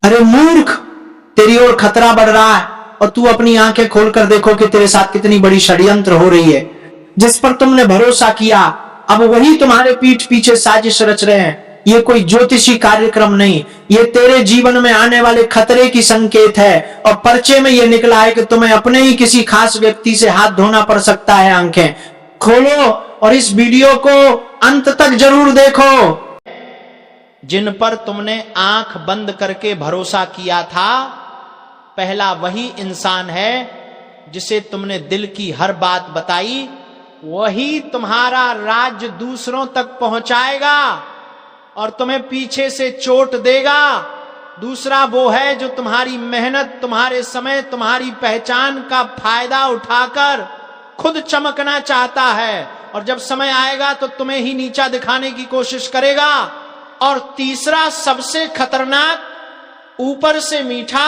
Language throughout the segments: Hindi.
अरे मूर्ख, तेरी ओर खतरा बढ़ रहा है और तू अपनी आंखें खोलकर देखो कि तेरे साथ कितनी बड़ी षड्यंत्र हो रही है। जिस पर तुमने भरोसा किया अब वही तुम्हारे पीठ पीछे साजिश रच रहे हैं। ये कोई ज्योतिषी कार्यक्रम नहीं, ये तेरे जीवन में आने वाले खतरे की संकेत है। और पर्चे में ये निकला है कि तुम्हें अपने ही किसी खास व्यक्ति से हाथ धोना पड़ सकता है। आंखें खोलो और इस वीडियो को अंत तक जरूर देखो। जिन पर तुमने आंख बंद करके भरोसा किया था, पहला वही इंसान है जिसे तुमने दिल की हर बात बताई, वही तुम्हारा राज दूसरों तक पहुंचाएगा और तुम्हें पीछे से चोट देगा। दूसरा वो है जो तुम्हारी मेहनत, तुम्हारे समय, तुम्हारी पहचान का फायदा उठाकर खुद चमकना चाहता है और जब समय आएगा तो तुम्हें ही नीचा दिखाने की कोशिश करेगा। और तीसरा सबसे खतरनाक, ऊपर से मीठा,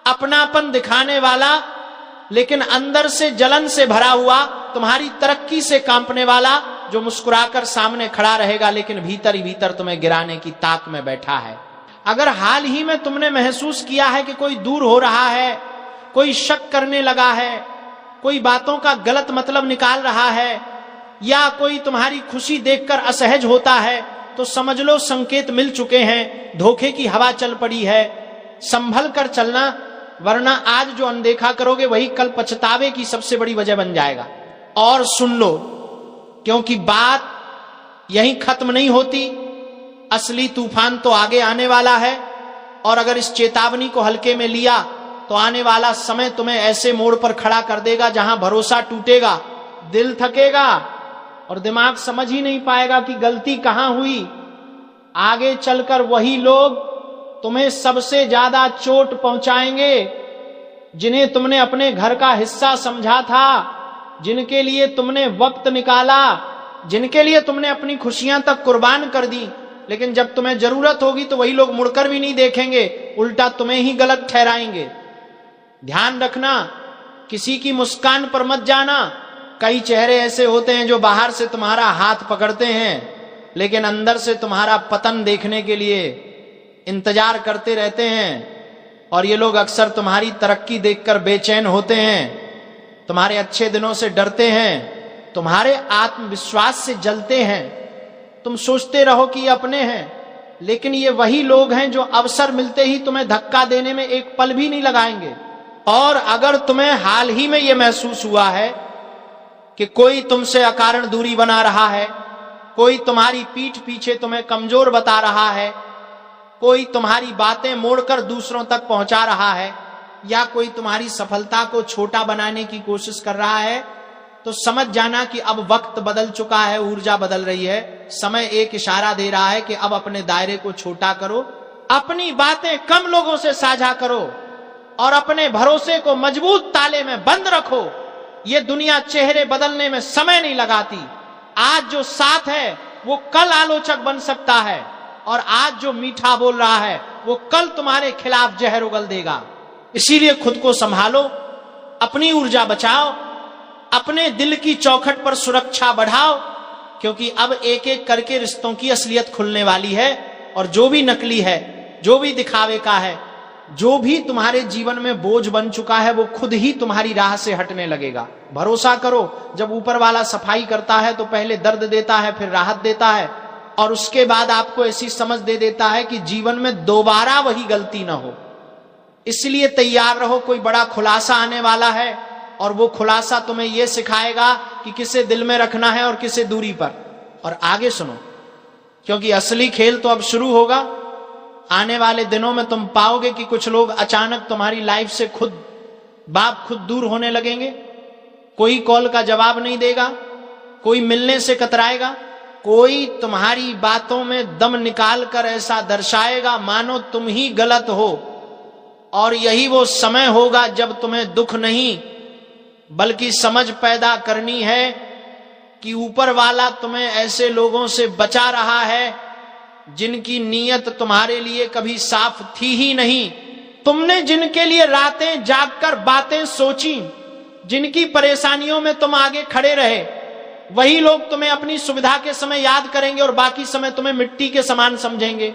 अपनापन दिखाने वाला लेकिन अंदर से जलन से भरा हुआ, तुम्हारी तरक्की से कांपने वाला, जो मुस्कुराकर सामने खड़ा रहेगा लेकिन भीतर ही भीतर तुम्हें गिराने की ताक में बैठा है। अगर हाल ही में तुमने महसूस किया है कि कोई दूर हो रहा है, कोई शक करने लगा है, कोई बातों का गलत मतलब निकाल रहा है या कोई तुम्हारी खुशी देखकर असहज होता है, तो समझ लो संकेत मिल चुके हैं, धोखे की हवा चल पड़ी है। संभल कर चलना, वरना आज जो अनदेखा करोगे वही कल पछतावे की सबसे बड़ी वजह बन जाएगा। और सुन लो, क्योंकि बात यहीं खत्म नहीं होती, असली तूफान तो आगे आने वाला है। और अगर इस चेतावनी को हल्के में लिया तो आने वाला समय तुम्हें ऐसे मोड़ पर खड़ा कर देगा जहां भरोसा टूटेगा, दिल थकेगा और दिमाग समझ ही नहीं पाएगा कि गलती कहां हुई। आगे चलकर वही लोग तुम्हें सबसे ज्यादा चोट पहुंचाएंगे जिन्हें तुमने अपने घर का हिस्सा समझा था, जिनके लिए तुमने वक्त निकाला, जिनके लिए तुमने अपनी खुशियां तक कुर्बान कर दी। लेकिन जब तुम्हें जरूरत होगी तो वही लोग मुड़कर भी नहीं देखेंगे, उल्टा तुम्हें ही गलत ठहराएंगे। ध्यान रखना, किसी की मुस्कान पर मत जाना। कई चेहरे ऐसे होते हैं जो बाहर से तुम्हारा हाथ पकड़ते हैं लेकिन अंदर से तुम्हारा पतन देखने के लिए इंतजार करते रहते हैं। और ये लोग अक्सर तुम्हारी तरक्की देखकर बेचैन होते हैं, तुम्हारे अच्छे दिनों से डरते हैं, तुम्हारे आत्मविश्वास से जलते हैं। तुम सोचते रहो कि ये अपने हैं, लेकिन ये वही लोग हैं जो अवसर मिलते ही तुम्हें धक्का देने में एक पल भी नहीं लगाएंगे। और अगर तुम्हें हाल ही में यह महसूस हुआ है कि कोई तुमसे अकारण दूरी बना रहा है, कोई तुम्हारी पीठ पीछे तुम्हें कमजोर बता रहा है, कोई तुम्हारी बातें मोड़कर दूसरों तक पहुंचा रहा है, या कोई तुम्हारी सफलता को छोटा बनाने की कोशिश कर रहा है, तो समझ जाना कि अब वक्त बदल चुका है, ऊर्जा बदल रही है। समय एक इशारा दे रहा है कि अब अपने दायरे को छोटा करो, अपनी बातें कम लोगों से साझा करो और अपने भरोसे को मजबूत ताले में बंद रखो। ये दुनिया चेहरे बदलने में समय नहीं लगाती। आज जो साथ है वो कल आलोचक बन सकता है और आज जो मीठा बोल रहा है वो कल तुम्हारे खिलाफ जहर उगल देगा। इसीलिए खुद को संभालो, अपनी ऊर्जा बचाओ, अपने दिल की चौखट पर सुरक्षा बढ़ाओ, क्योंकि अब एक एक करके रिश्तों की असलियत खुलने वाली है। और जो भी नकली है, जो भी दिखावे का है, जो भी तुम्हारे जीवन में बोझ बन चुका है, वो खुद ही तुम्हारी राह से हटने लगेगा। भरोसा करो, जब ऊपर वाला सफाई करता है तो पहले दर्द देता है, फिर राहत देता है और उसके बाद आपको ऐसी समझ दे देता है कि जीवन में दोबारा वही गलती ना हो। इसलिए तैयार रहो, कोई बड़ा खुलासा आने वाला है और वो खुलासा तुम्हें यह सिखाएगा कि किसे दिल में रखना है और किसे दूरी पर। और आगे सुनो, क्योंकि असली खेल तो अब शुरू होगा। आने वाले दिनों में तुम पाओगे कि कुछ लोग अचानक तुम्हारी लाइफ से खुद दूर होने लगेंगे। कोई कॉल का जवाब नहीं देगा, कोई मिलने से कतराएगा, कोई तुम्हारी बातों में दम निकाल कर ऐसा दर्शाएगा मानो तुम ही गलत हो। और यही वो समय होगा जब तुम्हें दुख नहीं बल्कि समझ पैदा करनी है कि ऊपर वाला तुम्हें ऐसे लोगों से बचा रहा है जिनकी नीयत तुम्हारे लिए कभी साफ थी ही नहीं। तुमने जिनके लिए रातें जागकर बातें सोची, जिनकी परेशानियों में तुम आगे खड़े रहे, वही लोग तुम्हें अपनी सुविधा के समय याद करेंगे और बाकी समय तुम्हें मिट्टी के समान समझेंगे।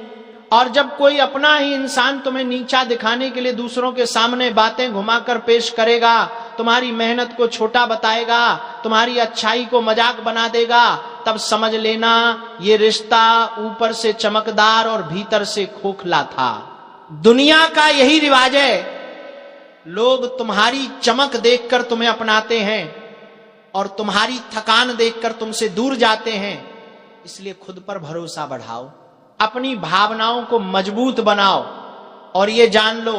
और जब कोई अपना ही इंसान तुम्हें नीचा दिखाने के लिए दूसरों के सामने बातें घुमाकर पेश करेगा, तुम्हारी मेहनत को छोटा बताएगा, तुम्हारी अच्छाई को मजाक बना देगा, तब समझ लेना ये रिश्ता ऊपर से चमकदार और भीतर से खोखला था। दुनिया का यही रिवाज है, लोग तुम्हारी चमक देखकर तुम्हें अपनाते हैं और तुम्हारी थकान देखकर तुमसे दूर जाते हैं। इसलिए खुद पर भरोसा बढ़ाओ, अपनी भावनाओं को मजबूत बनाओ और ये जान लो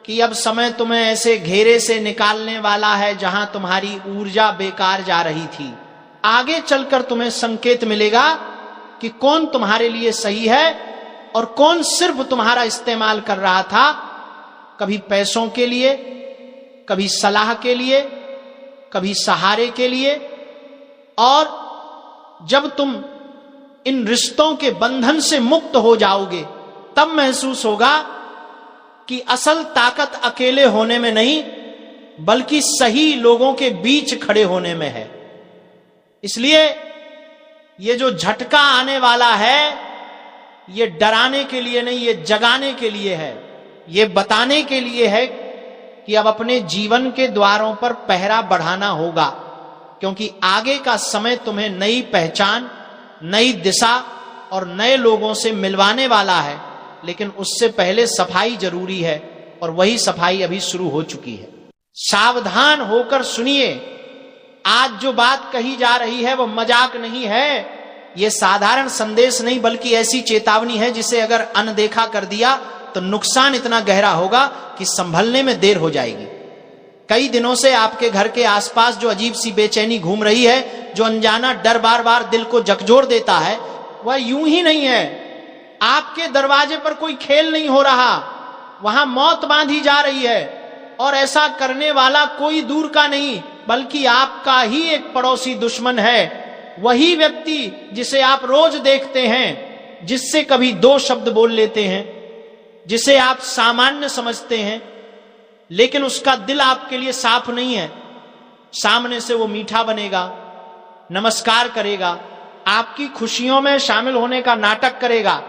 कि अब समय तुम्हें ऐसे घेरे से निकालने वाला है जहां तुम्हारी ऊर्जा बेकार जा रही थी। आगे चलकर तुम्हें संकेत मिलेगा कि कौन तुम्हारे लिए सही है और कौन सिर्फ तुम्हारा इस्तेमाल कर रहा था, कभी पैसों के लिए, कभी सलाह के लिए, कभी सहारे के लिए। और जब तुम इन रिश्तों के बंधन से मुक्त हो जाओगे, तब महसूस होगा कि असल ताकत अकेले होने में नहीं, बल्कि सही लोगों के बीच खड़े होने में है। इसलिए ये जो झटका आने वाला है, ये डराने के लिए नहीं, ये जगाने के लिए है, ये बताने के लिए है कि अब अपने जीवन के द्वारों पर पहरा बढ़ाना होगा, क्योंकि आगे का समय तुम्हें नई पहचान, नई दिशा और नए लोगों से मिलवाने वाला है। लेकिन उससे पहले सफाई जरूरी है और वही सफाई अभी शुरू हो चुकी है। सावधान होकर सुनिए, आज जो बात कही जा रही है वो मजाक नहीं है, ये साधारण संदेश नहीं बल्कि ऐसी चेतावनी है जिसे अगर अनदेखा कर दिया तो नुकसान इतना गहरा होगा कि संभलने में देर हो जाएगी। कई दिनों से आपके घर के आसपास जो अजीब सी बेचैनी घूम रही है, जो अनजाना डर बार बार दिल को झकझोर देता है, वह यूं ही नहीं है। आपके दरवाजे पर कोई खेल नहीं हो रहा, वहां मौत बांधी जा रही है और ऐसा करने वाला कोई दूर का नहीं बल्कि आपका ही एक पड़ोसी दुश्मन है। वही व्यक्ति जिसे आप रोज देखते हैं, जिससे कभी दो शब्द बोल लेते हैं, जिसे आप सामान्य समझते हैं, लेकिन उसका दिल आपके लिए साफ नहीं है। सामने से वो मीठा बनेगा, नमस्कार करेगा, आपकी खुशियों में शामिल होने का नाटक करेगा,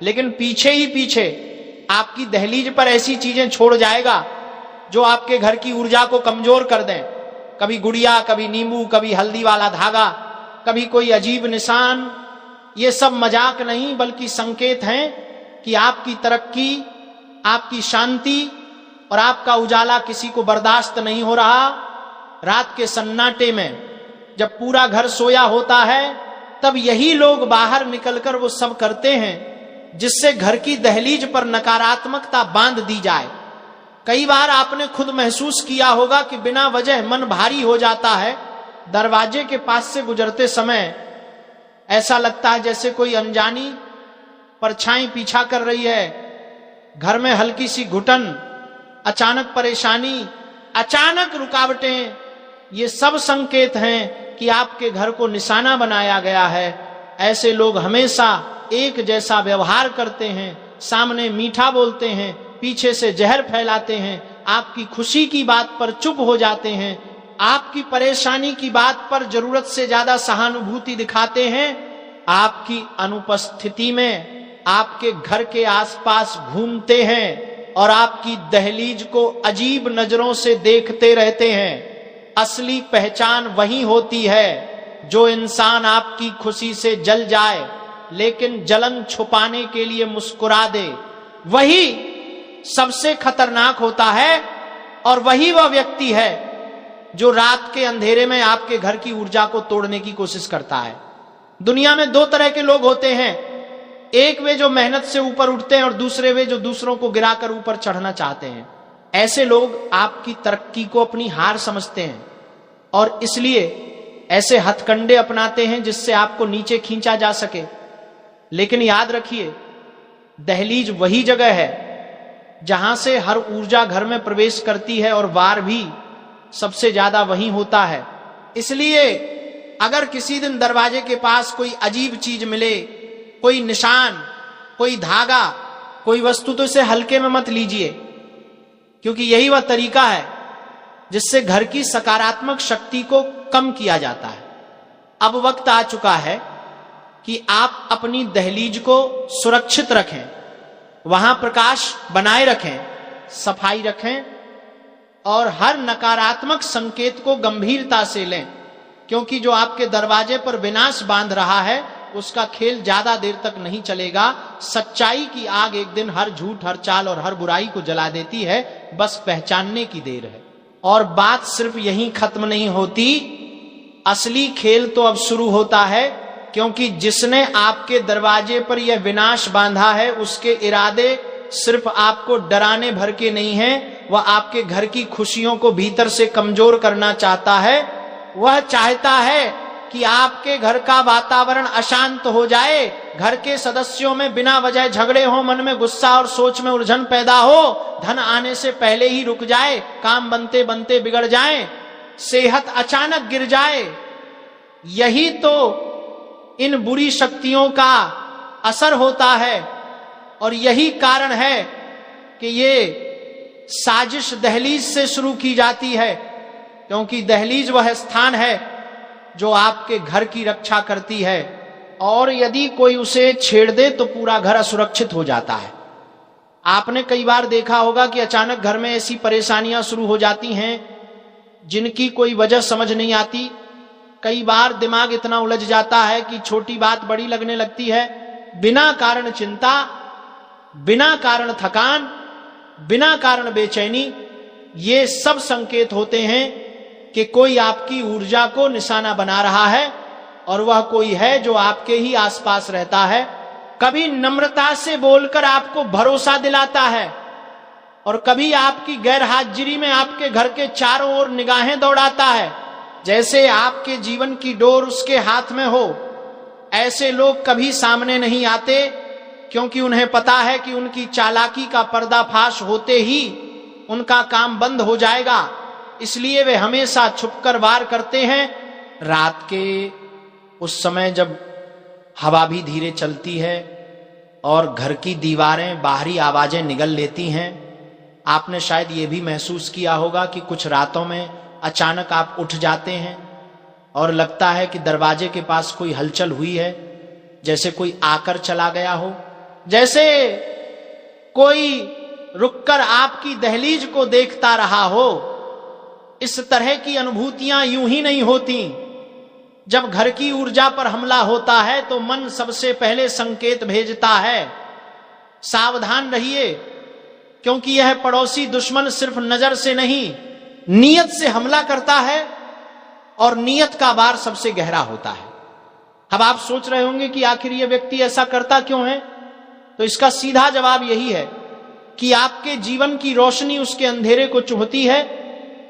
लेकिन पीछे ही पीछे आपकी दहलीज पर ऐसी चीजें छोड़ जाएगा जो आपके घर की ऊर्जा को कमजोर कर दें। कभी गुड़िया, कभी नींबू, कभी हल्दी वाला धागा, कभी कोई अजीब निशान। ये सब मजाक नहीं बल्कि संकेत हैं कि आपकी तरक्की, आपकी शांति और आपका उजाला किसी को बर्दाश्त नहीं हो रहा। रात के सन्नाटे में जब पूरा घर सोया होता है, तब यही लोग बाहर निकलकर वो सब करते हैं जिससे घर की दहलीज पर नकारात्मकता बांध दी जाए। कई बार आपने खुद महसूस किया होगा कि बिना वजह मन भारी हो जाता है। दरवाजे के पास से गुजरते समय ऐसा लगता है जैसे कोई अनजानी परछाई पीछा कर रही है। घर में हल्की सी घुटन, अचानक परेशानी, अचानक रुकावटें, ये सब संकेत हैं कि आपके घर को निशाना बनाया गया है। ऐसे लोग हमेशा एक जैसा व्यवहार करते हैं, सामने मीठा बोलते हैं, पीछे से जहर फैलाते हैं, आपकी खुशी की बात पर चुप हो जाते हैं, आपकी परेशानी की बात पर जरूरत से ज्यादा सहानुभूति दिखाते हैं, आपकी अनुपस्थिति में आपके घर के आसपास घूमते हैं और आपकी दहलीज को अजीब नजरों से देखते रहते हैं। असली पहचान वही होती है जो इंसान आपकी खुशी से जल जाए लेकिन जलन छुपाने के लिए मुस्कुरा दे। वही सबसे खतरनाक होता है और वही वह व्यक्ति है जो रात के अंधेरे में आपके घर की ऊर्जा को तोड़ने की कोशिश करता है। दुनिया में दो तरह के लोग होते हैं, एक वे जो मेहनत से ऊपर उठते हैं और दूसरे वे जो दूसरों को गिराकर ऊपर चढ़ना चाहते हैं। ऐसे लोग आपकी तरक्की को अपनी हार समझते हैं और इसलिए ऐसे हथकंडे अपनाते हैं जिससे आपको नीचे खींचा जा सके। लेकिन याद रखिए, दहलीज वही जगह है जहां से हर ऊर्जा घर में प्रवेश करती है और वार भी सबसे ज्यादा वही होता है। इसलिए अगर किसी दिन दरवाजे के पास कोई अजीब चीज मिले, कोई निशान, कोई धागा, कोई वस्तु, तो इसे हल्के में मत लीजिए, क्योंकि यही वह तरीका है जिससे घर की सकारात्मक शक्ति को कम किया जाता है। अब वक्त आ चुका है कि आप अपनी दहलीज को सुरक्षित रखें। वहां प्रकाश बनाए रखें, सफाई रखें और हर नकारात्मक संकेत को गंभीरता से लें, क्योंकि जो आपके दरवाजे पर विनाश बांध रहा है उसका खेल ज्यादा देर तक नहीं चलेगा। सच्चाई की आग एक दिन हर झूठ, हर चाल और हर बुराई को जला देती है, बस पहचानने की देर है। और बात सिर्फ यहीं खत्म नहीं होती, असली खेल तो अब शुरू होता है, क्योंकि जिसने आपके दरवाजे पर यह विनाश बांधा है उसके इरादे सिर्फ आपको डराने भर के नहीं है, वह आपके घर की खुशियों को भीतर से कमजोर करना चाहता है। वह चाहता है कि आपके घर का वातावरण अशांत हो जाए, घर के सदस्यों में बिना वजह झगड़े हो, मन में गुस्सा और सोच में उलझन पैदा हो, धन आने से पहले ही रुक जाए, काम बनते बनते बिगड़ जाए, सेहत अचानक गिर जाए। यही तो इन बुरी शक्तियों का असर होता है और यही कारण है कि ये साजिश दहलीज से शुरू की जाती है, क्योंकि दहलीज वह स्थान है जो आपके घर की रक्षा करती है, और यदि कोई उसे छेड़ दे तो पूरा घर असुरक्षित हो जाता है। आपने कई बार देखा होगा कि अचानक घर में ऐसी परेशानियां शुरू हो जाती हैं जिनकी कोई वजह समझ नहीं आती। कई बार दिमाग इतना उलझ जाता है कि छोटी बात बड़ी लगने लगती है। बिना कारण चिंता, बिना कारण थकान, बिना कारण बेचैनी, ये सब संकेत होते हैं कि कोई आपकी ऊर्जा को निशाना बना रहा है, और वह कोई है जो आपके ही आसपास रहता है। कभी नम्रता से बोलकर आपको भरोसा दिलाता है और कभी आपकी गैर हाजिरी में आपके घर के चारों ओर निगाहें दौड़ाता है, जैसे आपके जीवन की डोर उसके हाथ में हो। ऐसे लोग कभी सामने नहीं आते, क्योंकि उन्हें पता है कि उनकी चालाकी का पर्दाफाश होते ही उनका काम बंद हो जाएगा। इसलिए वे हमेशा छुपकर वार करते हैं। रात के उस समय जब हवा भी धीरे चलती है और घर की दीवारें बाहरी आवाजें निगल लेती हैं, आपने शायद ये भी महसूस किया होगा कि कुछ रातों में अचानक आप उठ जाते हैं और लगता है कि दरवाजे के पास कोई हलचल हुई है, जैसे कोई आकर चला गया हो, जैसे कोई रुककर आपकी दहलीज को देखता रहा हो। इस तरह की अनुभूतियां यूं ही नहीं होती। जब घर की ऊर्जा पर हमला होता है तो मन सबसे पहले संकेत भेजता है, सावधान रहिए, क्योंकि यह पड़ोसी दुश्मन सिर्फ नजर से नहीं, नीयत से हमला करता है, और नीयत का वार सबसे गहरा होता है। अब आप सोच रहे होंगे कि आखिर यह व्यक्ति ऐसा करता क्यों है? तो इसका सीधा जवाब यही है कि आपके जीवन की रोशनी उसके अंधेरे को चुभती है,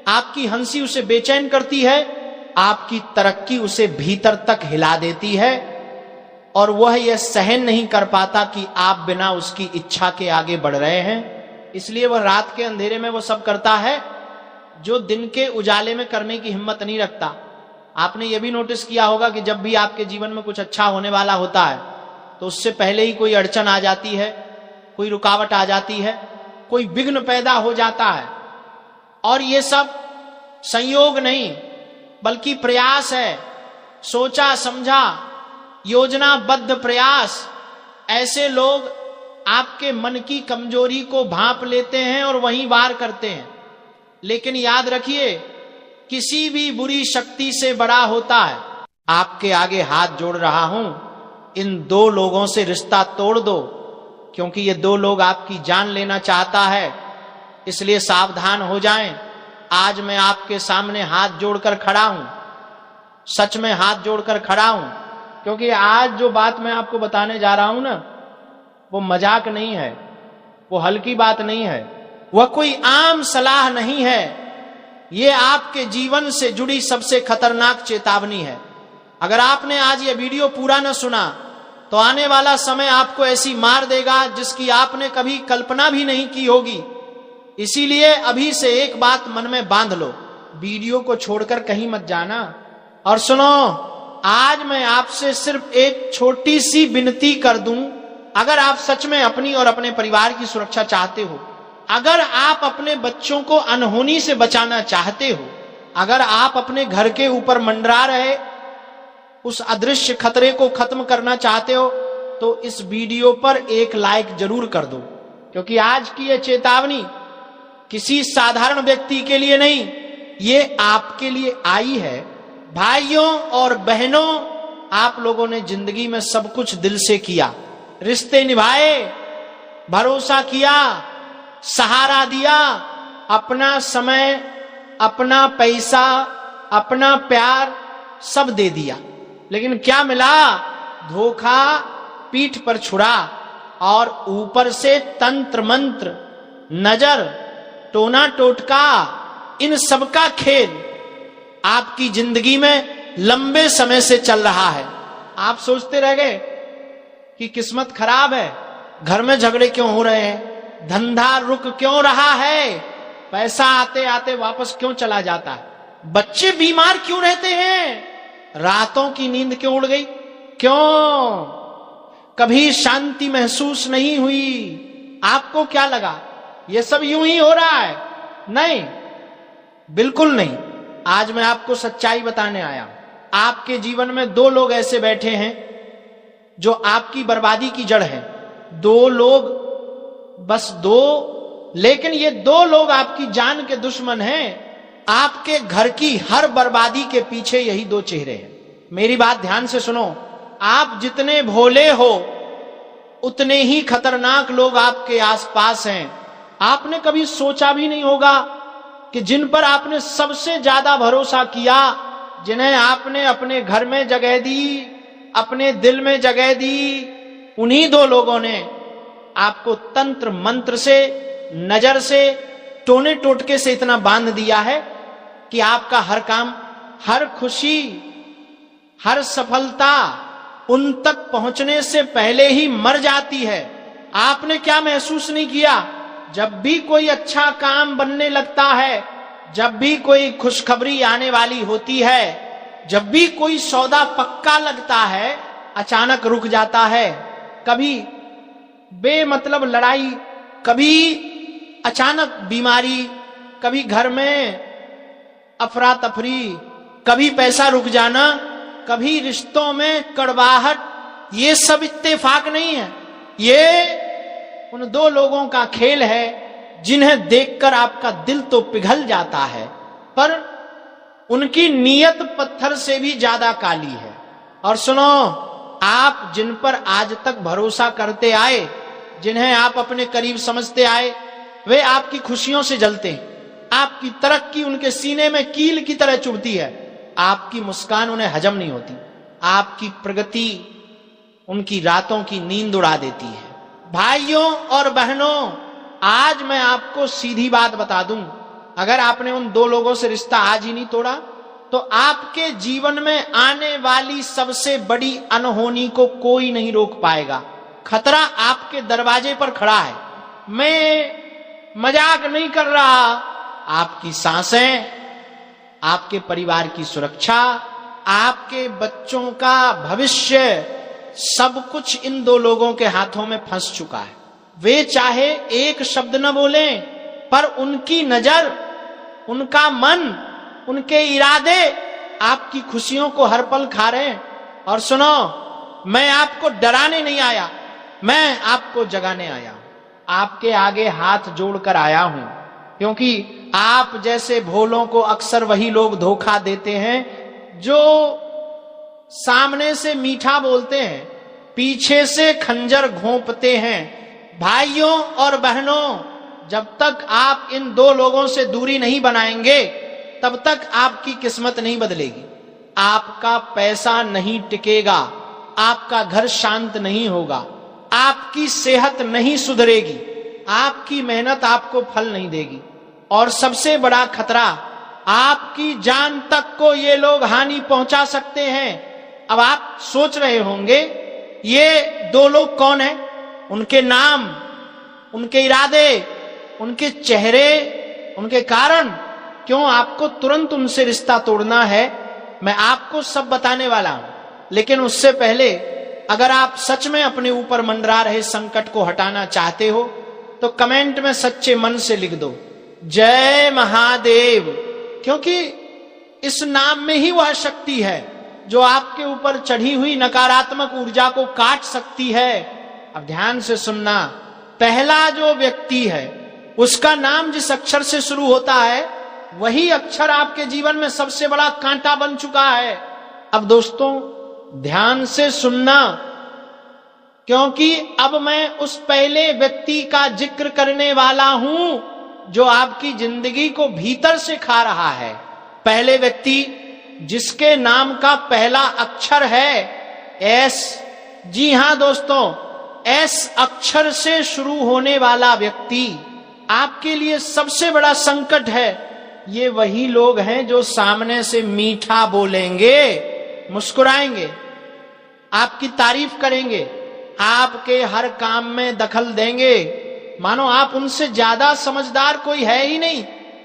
आपकी हंसी उसे बेचैन करती है, आपकी तरक्की उसे भीतर तक हिला देती है, और वह यह सहन नहीं कर पाता कि आप बिना उसकी इच्छा के आगे बढ़ रहे हैं। इसलिए वह रात के अंधेरे में वो सब करता है जो दिन के उजाले में करने की हिम्मत नहीं रखता। आपने यह भी नोटिस किया होगा कि जब भी आपके जीवन में कुछ अच्छा होने वाला होता है तो उससे पहले ही कोई अड़चन आ जाती है, कोई रुकावट आ जाती है, कोई विघ्न पैदा हो जाता है। और ये सब संयोग नहीं बल्कि प्रयास है, सोचा समझा योजनाबद्ध प्रयास। ऐसे लोग आपके मन की कमजोरी को भांप लेते हैं और वहीं वार करते हैं। लेकिन याद रखिए, किसी भी बुरी शक्ति से बड़ा होता है। आपके आगे हाथ जोड़ रहा हूं, इन दो लोगों से रिश्ता तोड़ दो, क्योंकि ये दो लोग आपकी जान लेना चाहता है। इसलिए सावधान हो जाएं। आज मैं आपके सामने हाथ जोड़कर खड़ा हूं, सच में हाथ जोड़कर खड़ा हूं, क्योंकि आज जो बात मैं आपको बताने जा रहा हूं ना, वो मजाक नहीं है, वो हल्की बात नहीं है, वह कोई आम सलाह नहीं है। ये आपके जीवन से जुड़ी सबसे खतरनाक चेतावनी है। अगर आपने आज ये वीडियो पूरा न सुना तो आने वाला समय आपको ऐसी मार देगा जिसकी आपने कभी कल्पना भी नहीं की होगी। इसीलिए अभी से एक बात मन में बांध लो, वीडियो को छोड़कर कहीं मत जाना। और सुनो, आज मैं आपसे सिर्फ एक छोटी सी विनती कर दूं। अगर आप सच में अपनी और अपने परिवार की सुरक्षा चाहते हो, अगर आप अपने बच्चों को अनहोनी से बचाना चाहते हो, अगर आप अपने घर के ऊपर मंडरा रहे उस अदृश्य खतरे को खत्म करना चाहते हो, तो इस वीडियो पर एक लाइक जरूर कर दो। क्योंकि आज की यह चेतावनी किसी साधारण व्यक्ति के लिए नहीं, ये आपके लिए आई है। भाइयों और बहनों, आप लोगों ने जिंदगी में सब कुछ दिल से किया, रिश्ते निभाए, भरोसा किया, सहारा दिया, अपना समय, अपना पैसा, अपना प्यार सब दे दिया, लेकिन क्या मिला? धोखा, पीठ पर छुरा, और ऊपर से तंत्र मंत्र, नजर, टोना टोटका, इन सब का खेल आपकी जिंदगी में लंबे समय से चल रहा है। आप सोचते रह गए कि किस्मत खराब है, घर में झगड़े क्यों हो रहे हैं, धंधा रुक क्यों रहा है, पैसा आते आते वापस क्यों चला जाता है, बच्चे बीमार क्यों रहते हैं, रातों की नींद क्यों उड़ गई, क्यों कभी शांति महसूस नहीं हुई? आपको क्या लगा ये सब यूं ही हो रहा है? नहीं, बिल्कुल नहीं। आज मैं आपको सच्चाई बताने आया हूं। आपके जीवन में दो लोग ऐसे बैठे हैं जो आपकी बर्बादी की जड़ है। दो लोग, बस दो, लेकिन ये दो लोग आपकी जान के दुश्मन हैं। आपके घर की हर बर्बादी के पीछे यही दो चेहरे हैं। मेरी बात ध्यान से सुनो। आप जितने भोले हो उतने ही खतरनाक लोग आपके आसपास हैं। आपने कभी सोचा भी नहीं होगा कि जिन पर आपने सबसे ज्यादा भरोसा किया, जिन्हें आपने अपने घर में जगह दी, अपने दिल में जगह दी, उन्हीं दो लोगों ने आपको तंत्र मंत्र से, नजर से, टोने टोटके से इतना बांध दिया है कि आपका हर काम, हर खुशी, हर सफलता उन तक पहुंचने से पहले ही मर जाती है। आपने क्या महसूस नहीं किया? जब भी कोई अच्छा काम बनने लगता है, जब भी कोई खुशखबरी आने वाली होती है, जब भी कोई सौदा पक्का लगता है, अचानक रुक जाता है। कभी बेमतलब लड़ाई, कभी अचानक बीमारी, कभी घर में अफरा तफरी, कभी पैसा रुक जाना, कभी रिश्तों में कड़वाहट। ये सब इत्तेफाक नहीं है, ये उन दो लोगों का खेल है जिन्हें देखकर आपका दिल तो पिघल जाता है, पर उनकी नीयत पत्थर से भी ज्यादा काली है। और सुनो, आप जिन पर आज तक भरोसा करते आए, जिन्हें आप अपने करीब समझते आए, वे आपकी खुशियों से जलते हैं। आपकी तरक्की उनके सीने में कील की तरह चुभती है। आपकी मुस्कान उन्हें हजम नहीं होती। आपकी प्रगति उनकी रातों की नींद उड़ा देती है। भाइयों और बहनों, आज मैं आपको सीधी बात बता दूं, अगर आपने उन दो लोगों से रिश्ता आज ही नहीं तोड़ा, तो आपके जीवन में आने वाली सबसे बड़ी अनहोनी को कोई नहीं रोक पाएगा। खतरा आपके दरवाजे पर खड़ा है। मैं मजाक नहीं कर रहा। आपकी सांसें, आपके परिवार की सुरक्षा, आपके बच्चों का भविष्य, सब कुछ इन दो लोगों के हाथों में फंस चुका है। वे चाहे एक शब्द न बोलें, पर उनकी नजर, उनका मन, उनके इरादे आपकी खुशियों को हर पल खा रहे हैं। और सुनो, मैं आपको डराने नहीं आया, मैं आपको जगाने आया। आपके आगे हाथ जोड़कर आया हूं, क्योंकि आप जैसे भोलों को अक्सर वही लोग धोखा देते हैं जो सामने से मीठा बोलते हैं, पीछे से खंजर घोंपते हैं। भाइयों और बहनों, जब तक आप इन दो लोगों से दूरी नहीं बनाएंगे, तब तक आपकी किस्मत नहीं बदलेगी। आपका पैसा नहीं टिकेगा, आपका घर शांत नहीं होगा, आपकी सेहत नहीं सुधरेगी, आपकी मेहनत आपको फल नहीं देगी, और सबसे बड़ा खतरा, आपकी जान तक को ये लोग हानि पहुंचा सकते हैं। अब आप सोच रहे होंगे, ये दो लोग कौन हैं? उनके नाम, उनके इरादे, उनके चेहरे, उनके कारण, क्यों आपको तुरंत उनसे रिश्ता तोड़ना है? मैं आपको सब बताने वाला हूं। लेकिन उससे पहले, अगर आप सच में अपने ऊपर मंडरा रहे संकट को हटाना चाहते हो, तो कमेंट में सच्चे मन से लिख दो, जय महादेव। क्योंकि इस नाम में ही वह शक्ति है जो आपके ऊपर चढ़ी हुई नकारात्मक ऊर्जा को काट सकती है। अब ध्यान से सुनना, पहला जो व्यक्ति है उसका नाम जिस अक्षर से शुरू होता है वही अक्षर आपके जीवन में सबसे बड़ा कांटा बन चुका है। अब दोस्तों ध्यान से सुनना, क्योंकि अब मैं उस पहले व्यक्ति का जिक्र करने वाला हूं जो आपकी जिंदगी को भीतर से खा रहा है। पहले व्यक्ति जिसके नाम का पहला अक्षर है एस। जी हां दोस्तों, एस अक्षर से शुरू होने वाला व्यक्ति आपके लिए सबसे बड़ा संकट है। ये वही लोग हैं जो सामने से मीठा बोलेंगे, मुस्कुराएंगे, आपकी तारीफ करेंगे, आपके हर काम में दखल देंगे, मानो आप उनसे ज्यादा समझदार कोई है ही नहीं,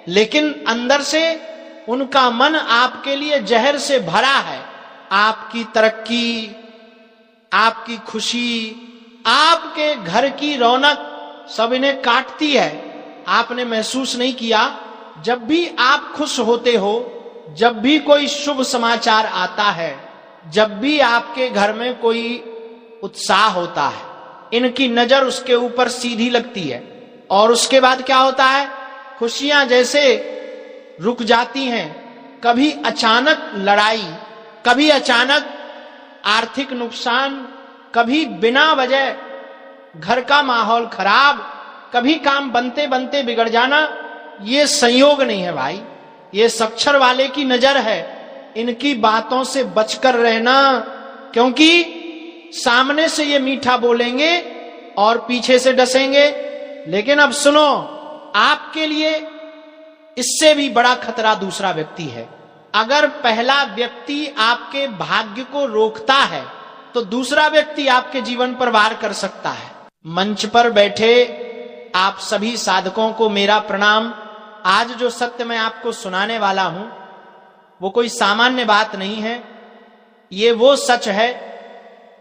लेकिन अंदर से उनका मन आपके लिए जहर से भरा है। आपकी तरक्की, आपकी खुशी, आपके घर की रौनक सब इन्हें काटती है। आपने महसूस नहीं किया, जब भी आप खुश होते हो, जब भी कोई शुभ समाचार आता है, जब भी आपके घर में कोई उत्साह होता है, इनकी नजर उसके ऊपर सीधी लगती है और उसके बाद क्या होता है, खुशियां जैसे रुक जाती हैं। कभी अचानक लड़ाई, कभी अचानक आर्थिक नुकसान, कभी बिना वजह घर का माहौल खराब, कभी काम बनते बनते बिगड़ जाना। ये संयोग नहीं है भाई, ये अक्षर वाले की नजर है। इनकी बातों से बचकर रहना, क्योंकि सामने से ये मीठा बोलेंगे और पीछे से डसेंगे। लेकिन अब सुनो, आपके लिए इससे भी बड़ा खतरा दूसरा व्यक्ति है। अगर पहला व्यक्ति आपके भाग्य को रोकता है तो दूसरा व्यक्ति आपके जीवन पर वार कर सकता है। मंच पर बैठे आप सभी साधकों को मेरा प्रणाम। आज जो सत्य मैं आपको सुनाने वाला हूं वो कोई सामान्य बात नहीं है। ये वो सच है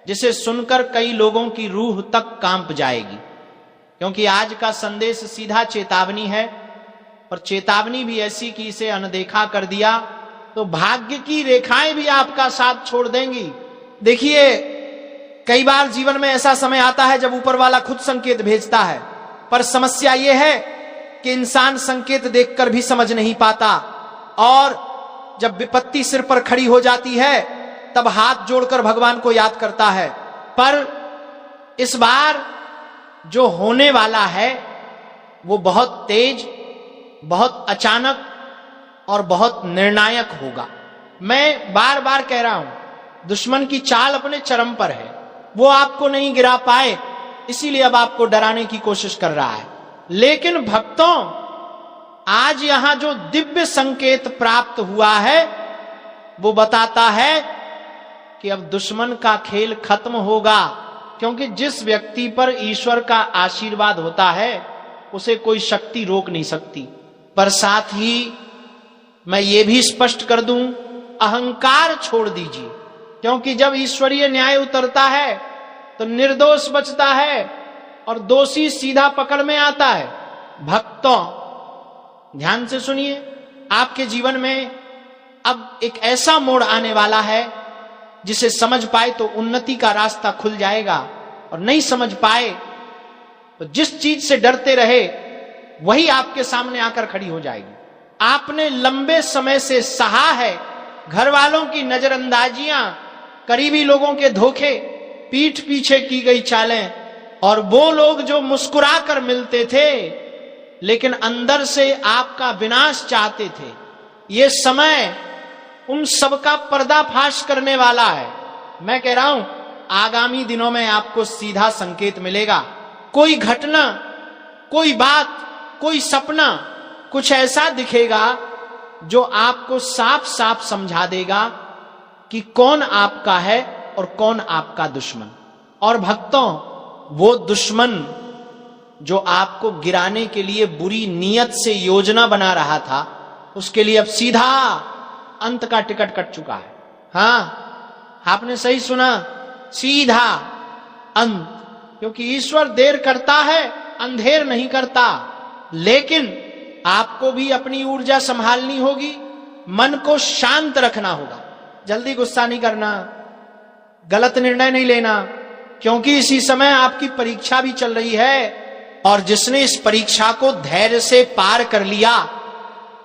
जिसे सुनकर कई लोगों की रूह तक कांप जाएगी, क्योंकि आज का संदेश सीधा चेतावनी है, और चेतावनी भी ऐसी कि इसे अनदेखा कर दिया तो भाग्य की रेखाएं भी आपका साथ छोड़ देंगी। देखिए, कई बार जीवन में ऐसा समय आता है जब ऊपर वाला खुद संकेत भेजता है, पर समस्या यह है कि इंसान संकेत देखकर भी समझ नहीं पाता, और जब विपत्ति सिर पर खड़ी हो जाती है तब हाथ जोड़कर भगवान को याद करता है। पर इस बार जो होने वाला है वो बहुत तेज, बहुत अचानक और बहुत निर्णायक होगा। मैं बार बार कह रहा हूं, दुश्मन की चाल अपने चरम पर है, वो आपको नहीं गिरा पाए, इसीलिए अब आपको डराने की कोशिश कर रहा है। लेकिन भक्तों, आज यहां जो दिव्य संकेत प्राप्त हुआ है वो बताता है कि अब दुश्मन का खेल खत्म होगा, क्योंकि जिस व्यक्ति पर ईश्वर का आशीर्वाद होता है उसे कोई शक्ति रोक नहीं सकती। पर साथ ही मैं ये भी स्पष्ट कर दूं, अहंकार छोड़ दीजिए, क्योंकि जब ईश्वरीय न्याय उतरता है तो निर्दोष बचता है और दोषी सीधा पकड़ में आता है। भक्तों, ध्यान से सुनिए, आपके जीवन में अब एक ऐसा मोड़ आने वाला है जिसे समझ पाए तो उन्नति का रास्ता खुल जाएगा, और नहीं समझ पाए तो जिस चीज से डरते रहे वही आपके सामने आकर खड़ी हो जाएगी। आपने लंबे समय से सहा है घर वालों की नजरअंदाजियां, करीबी लोगों के धोखे, पीठ पीछे की गई चालें, और वो लोग जो मुस्कुरा कर मिलते थे लेकिन अंदर से आपका विनाश चाहते थे। ये समय उन सब का पर्दाफाश करने वाला है। मैं कह रहा हूं, आगामी दिनों में आपको सीधा संकेत मिलेगा। कोई घटना, कोई बात, कोई सपना, कुछ ऐसा दिखेगा जो आपको साफ साफ समझा देगा कि कौन आपका है और कौन आपका दुश्मन। और भक्तों, वो दुश्मन जो आपको गिराने के लिए बुरी नीयत से योजना बना रहा था, उसके लिए अब सीधा अंत का टिकट कट चुका है। हां, आपने सही सुना, सीधा अंत। क्योंकि ईश्वर देर करता है, अंधेर नहीं करता। लेकिन आपको भी अपनी ऊर्जा संभालनी होगी, मन को शांत रखना होगा, जल्दी गुस्सा नहीं करना, गलत निर्णय नहीं लेना, क्योंकि इसी समय आपकी परीक्षा भी चल रही है। और जिसने इस परीक्षा को धैर्य से पार कर लिया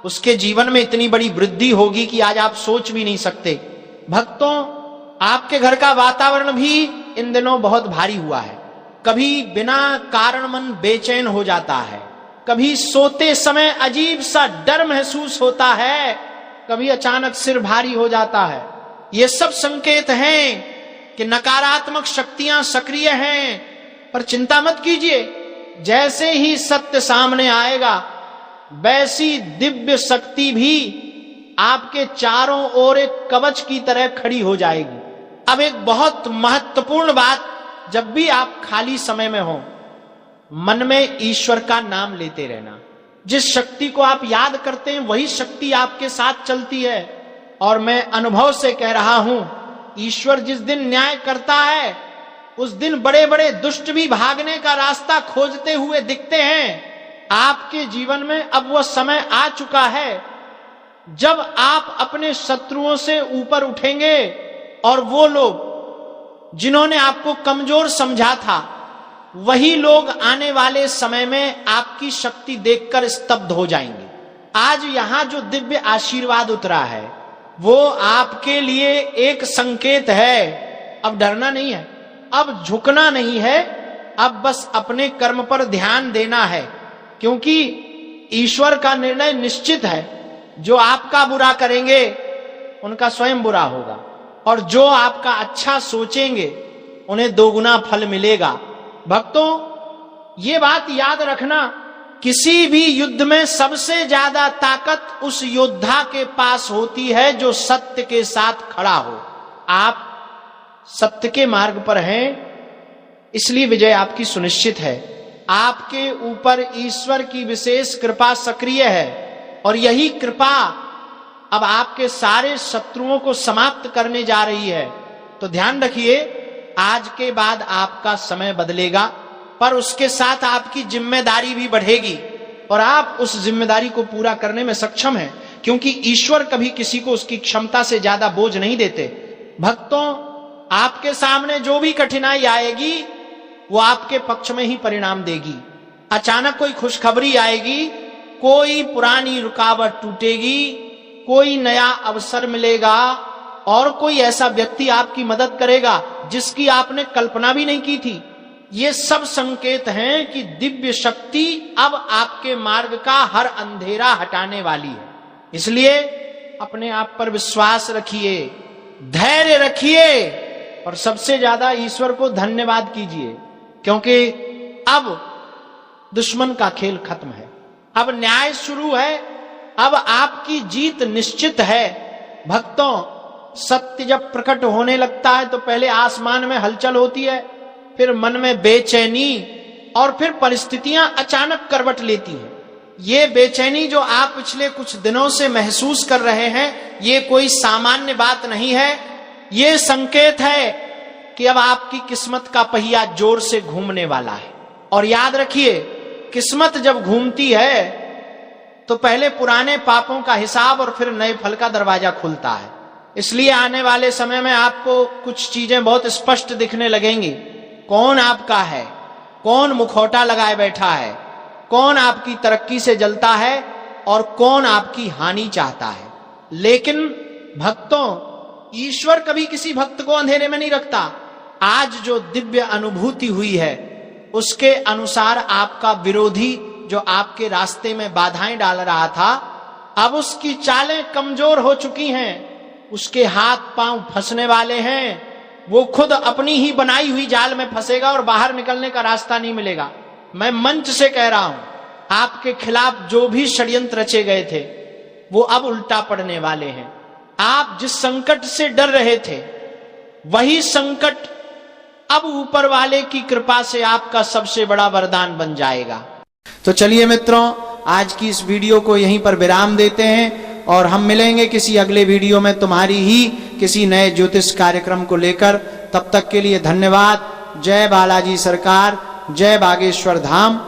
उसके जीवन में इतनी बड़ी वृद्धि होगी कि आज आप सोच भी नहीं सकते। भक्तों, आपके घर का वातावरण भी इन दिनों बहुत भारी हुआ है। कभी बिना कारण मन बेचैन हो जाता है, कभी सोते समय अजीब सा डर महसूस होता है, कभी अचानक सिर भारी हो जाता है। ये सब संकेत हैं कि नकारात्मक शक्तियां सक्रिय हैं। पर चिंता मत कीजिए, जैसे ही सत्य सामने आएगा वैसी दिव्य शक्ति भी आपके चारों ओर एक कवच की तरह खड़ी हो जाएगी। अब एक बहुत महत्वपूर्ण बात, जब भी आप खाली समय में हो मन में ईश्वर का नाम लेते रहना। जिस शक्ति को आप याद करते हैं वही शक्ति आपके साथ चलती है। और मैं अनुभव से कह रहा हूं, ईश्वर जिस दिन न्याय करता है उस दिन बड़े बड़े दुष्ट भी भागने का रास्ता खोजते हुए दिखते हैं। आपके जीवन में अब वह समय आ चुका है जब आप अपने शत्रुओं से ऊपर उठेंगे और वो लोग जिन्होंने आपको कमजोर समझा था वही लोग आने वाले समय में आपकी शक्ति देखकर स्तब्ध हो जाएंगे। आज यहां जो दिव्य आशीर्वाद उतरा है वो आपके लिए एक संकेत है। अब डरना नहीं है, अब झुकना नहीं है, अब बस अपने कर्म पर ध्यान देना है, क्योंकि ईश्वर का निर्णय निश्चित है। जो आपका बुरा करेंगे उनका स्वयं बुरा होगा और जो आपका अच्छा सोचेंगे उन्हें दोगुना फल मिलेगा। भक्तों, ये बात याद रखना, किसी भी युद्ध में सबसे ज्यादा ताकत उस योद्धा के पास होती है जो सत्य के साथ खड़ा हो। आप सत्य के मार्ग पर हैं, इसलिए विजय आपकी सुनिश्चित है। आपके ऊपर ईश्वर की विशेष कृपा सक्रिय है और यही कृपा अब आपके सारे शत्रुओं को समाप्त करने जा रही है। तो ध्यान रखिए, आज के बाद आपका समय बदलेगा, पर उसके साथ आपकी जिम्मेदारी भी बढ़ेगी और आप उस जिम्मेदारी को पूरा करने में सक्षम हैं, क्योंकि ईश्वर कभी किसी को उसकी क्षमता से ज्यादा बोझ नहीं देते। भक्तों, आपके सामने जो भी कठिनाई आएगी वो आपके पक्ष में ही परिणाम देगी। अचानक कोई खुशखबरी आएगी, कोई पुरानी रुकावट टूटेगी, कोई नया अवसर मिलेगा और कोई ऐसा व्यक्ति आपकी मदद करेगा जिसकी आपने कल्पना भी नहीं की थी। ये सब संकेत हैं कि दिव्य शक्ति अब आपके मार्ग का हर अंधेरा हटाने वाली है। इसलिए अपने आप पर विश्वास रखिए, धैर्य रखिए और सबसे ज्यादा ईश्वर को धन्यवाद कीजिए, क्योंकि अब दुश्मन का खेल खत्म है, अब न्याय शुरू है, अब आपकी जीत निश्चित है। भक्तों, सत्य जब प्रकट होने लगता है तो पहले आसमान में हलचल होती है, फिर मन में बेचैनी और फिर परिस्थितियां अचानक करवट लेती हैं। ये बेचैनी जो आप पिछले कुछ दिनों से महसूस कर रहे हैं, ये कोई सामान्य बात नहीं है। ये संकेत है कि अब आपकी किस्मत का पहिया जोर से घूमने वाला है। और याद रखिए, किस्मत जब घूमती है तो पहले पुराने पापों का हिसाब और फिर नए फल का दरवाजा खुलता है। इसलिए आने वाले समय में आपको कुछ चीजें बहुत स्पष्ट दिखने लगेंगी। कौन आपका है, कौन मुखौटा लगाए बैठा है, कौन आपकी तरक्की से जलता है और कौन आपकी हानि चाहता है। लेकिन भक्तों, ईश्वर कभी किसी भक्त को अंधेरे में नहीं रखता। आज जो दिव्य अनुभूति हुई है उसके अनुसार आपका विरोधी जो आपके रास्ते में बाधाएं डाल रहा था, अब उसकी चालें कमजोर हो चुकी हैं, उसके हाथ पांव फंसने वाले हैं। वो खुद अपनी ही बनाई हुई जाल में फंसेगा और बाहर निकलने का रास्ता नहीं मिलेगा। मैं मंच से कह रहा हूं, आपके खिलाफ जो भी षड्यंत्र रचे गए थे वो अब उल्टा पड़ने वाले हैं। आप जिस संकट से डर रहे थे वही संकट अब ऊपर वाले की कृपा से आपका सबसे बड़ा वरदान बन जाएगा। तो चलिए मित्रों, आज की इस वीडियो को यहीं पर विराम देते हैं और हम मिलेंगे किसी अगले वीडियो में तुम्हारी ही किसी नए ज्योतिष कार्यक्रम को लेकर। तब तक के लिए धन्यवाद। जय बालाजी सरकार, जय बागेश्वर धाम।